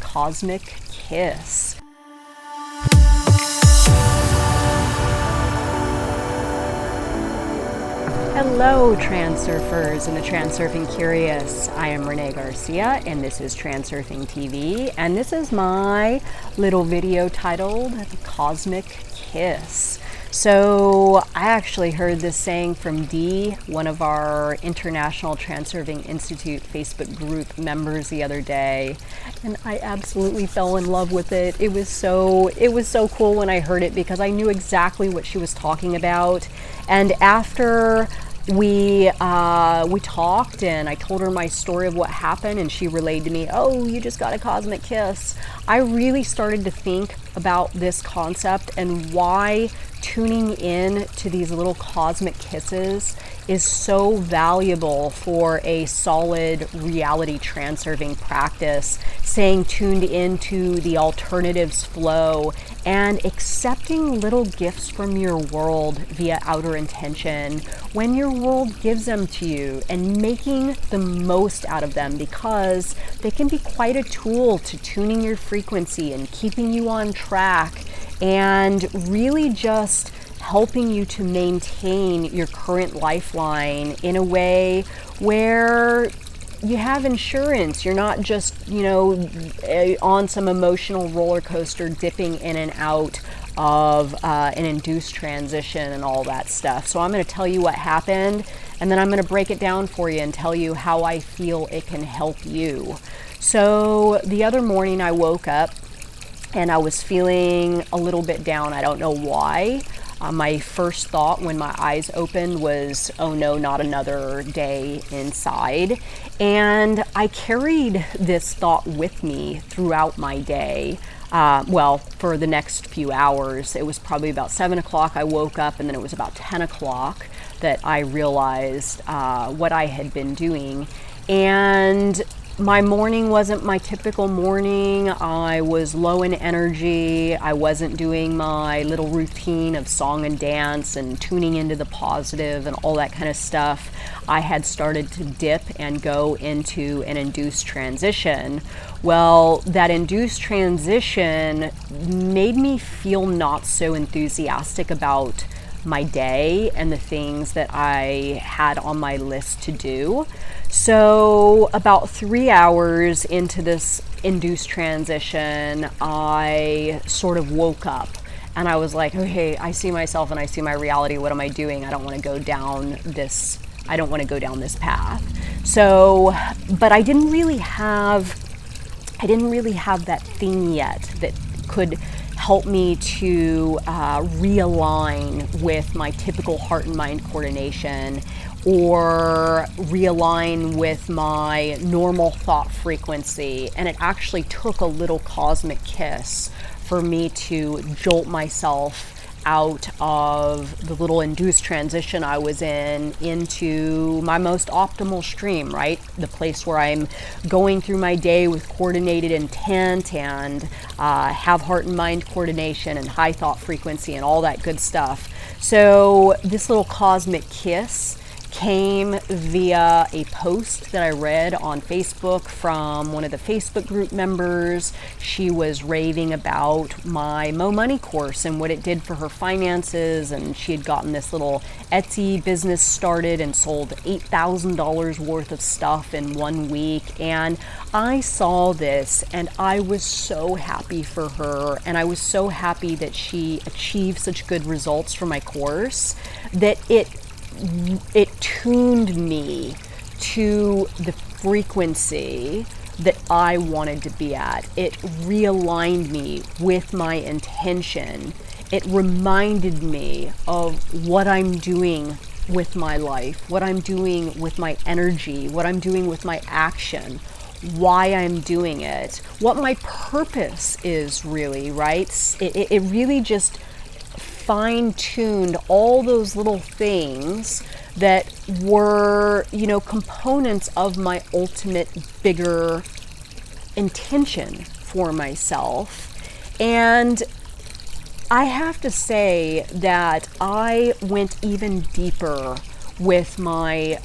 Cosmic Kiss. Hello, Transurfers and the Transurfing Curious. I am Renee Garcia, and this is TransurfingTV, and this is my little video titled Cosmic Kiss. So I actually heard this saying from Dee, one of our International Transurfing Institute Facebook group members the other day, and I absolutely fell in love with it. It was so cool when I heard it because I knew exactly what she was talking about. And after we talked and I told her my story of what happened and she relayed to me, oh, you just got a cosmic kiss. I really started to think about this concept and why tuning in to these little cosmic kisses is so valuable for a solid reality transurfing practice, staying tuned into the alternatives flow and accepting little gifts from your world via outer intention when your world gives them to you and making the most out of them, because they can be quite a tool to tuning your frequency and keeping you on track and really just helping you to maintain your current lifeline in a way where you have insurance. You're not just, on some emotional roller coaster dipping in and out of an induced transition and all that stuff. So I'm going to tell you what happened, and then I'm going to break it down for you and tell you how I feel it can help you. So the other morning I woke up and I was feeling a little bit down. I don't know why. My first thought when my eyes opened was, oh no, not another day inside. And I carried this thought with me throughout my day. For the next few hours. It was probably about 7 o'clock I woke up, and then it was about 10 o'clock that I realized what I had been doing. And my morning wasn't my typical morning. I was low in energy. I wasn't doing my little routine of song and dance and tuning into the positive and all that kind of stuff. I had started to dip and go into an induced transition. Well, that induced transition made me feel not so enthusiastic about my day and the things that I had on my list to do. So about 3 hours into this induced transition, I sort of woke up and I was like, okay, I see myself and I see my reality. What am I doing? I don't want to go down this path. So, but I didn't really have that thing yet that could help me to realign with my typical heart and mind coordination, or realign with my normal thought frequency. And it actually took a little cosmic kiss for me to jolt myself out of the little induced transition I was in into my most optimal stream, right? The place where I'm going through my day with coordinated intent and have heart and mind coordination and high thought frequency and all that good stuff. So this little cosmic kiss came via a post that I read on Facebook from one of the Facebook group members. She was raving about my Mo Money course and what it did for her finances, and she had gotten this little Etsy business started and sold $8,000 worth of stuff in 1 week. And I saw this and I was so happy for her, and I was so happy that she achieved such good results for my course that it tuned me to the frequency that I wanted to be at. It realigned me with my intention. It reminded me of what I'm doing with my life, what I'm doing with my energy, what I'm doing with my action, why I'm doing it, what my purpose is really, right? It really just fine-tuned all those little things that were, components of my ultimate bigger intention for myself. And I have to say that I went even deeper with my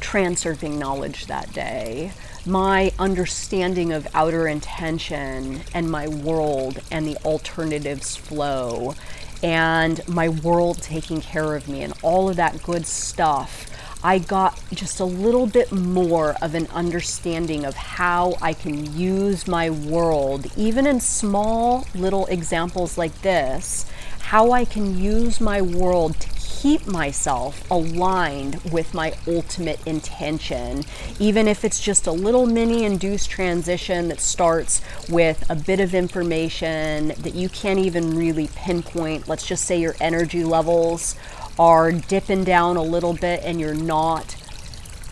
transurfing knowledge that day. my understanding of outer intention and my world and the alternatives flow and my world taking care of me and all of that good stuff, I got just a little bit more of an understanding of how I can use my world, even in small little examples like this, how I can use my world to keep myself aligned with my ultimate intention, even if it's just a little mini induced transition that starts with a bit of information that you can't even really pinpoint. Let's just say your energy levels are dipping down a little bit and you're not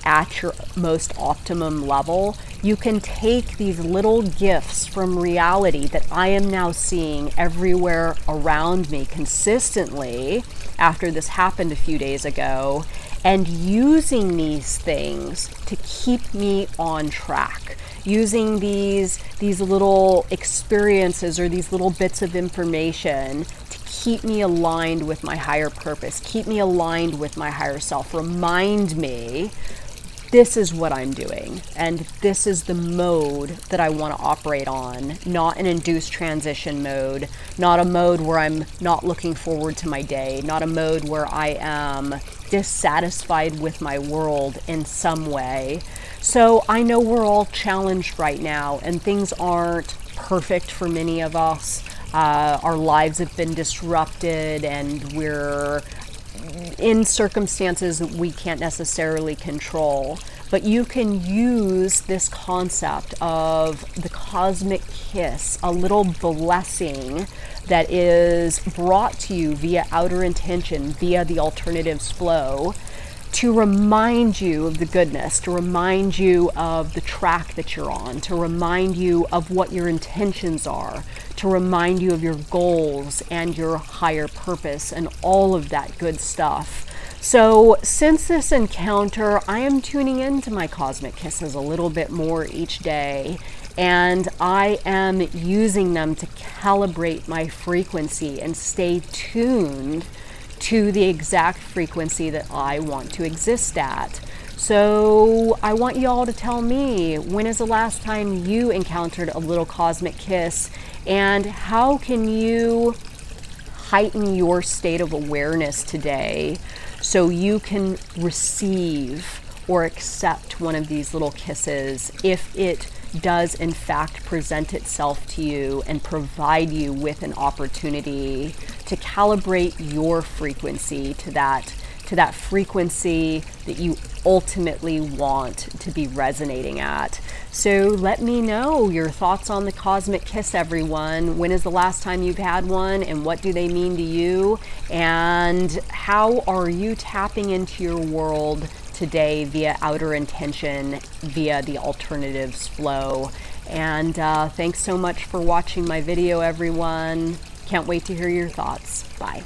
at your most optimum level. You can take these little gifts from reality that I am now seeing everywhere around me consistently after this happened a few days ago, and using these things to keep me on track. Using these little experiences or these little bits of information to keep me aligned with my higher purpose, keep me aligned with my higher self, remind me this is what I'm doing, and this is the mode that I want to operate on, not an induced transition mode, not a mode where I'm not looking forward to my day, not a mode where I am dissatisfied with my world in some way. So I know we're all challenged right now, and things aren't perfect for many of us. Our lives have been disrupted, and we're in circumstances that we can't necessarily control. But you can use this concept of the cosmic kiss, a little blessing that is brought to you via outer intention, via the alternatives flow, to remind you of the goodness, to remind you of the track that you're on, to remind you of what your intentions are, to remind you of your goals and your higher purpose and all of that good stuff. So since this encounter, I am tuning into my cosmic kisses a little bit more each day, and I am using them to calibrate my frequency and stay tuned to the exact frequency that I want to exist at. So I want you all to tell me, when is the last time you encountered a little cosmic kiss, and how can you heighten your state of awareness today so you can receive or accept one of these little kisses if it does in fact present itself to you and provide you with an opportunity to calibrate your frequency to that frequency that you ultimately want to be resonating at. So let me know your thoughts on the cosmic kiss, everyone. When is the last time you've had one, and what do they mean to you? And how are you tapping into your world today via outer intention, via the alternatives flow? And thanks so much for watching my video, everyone. Can't wait to hear your thoughts. Bye.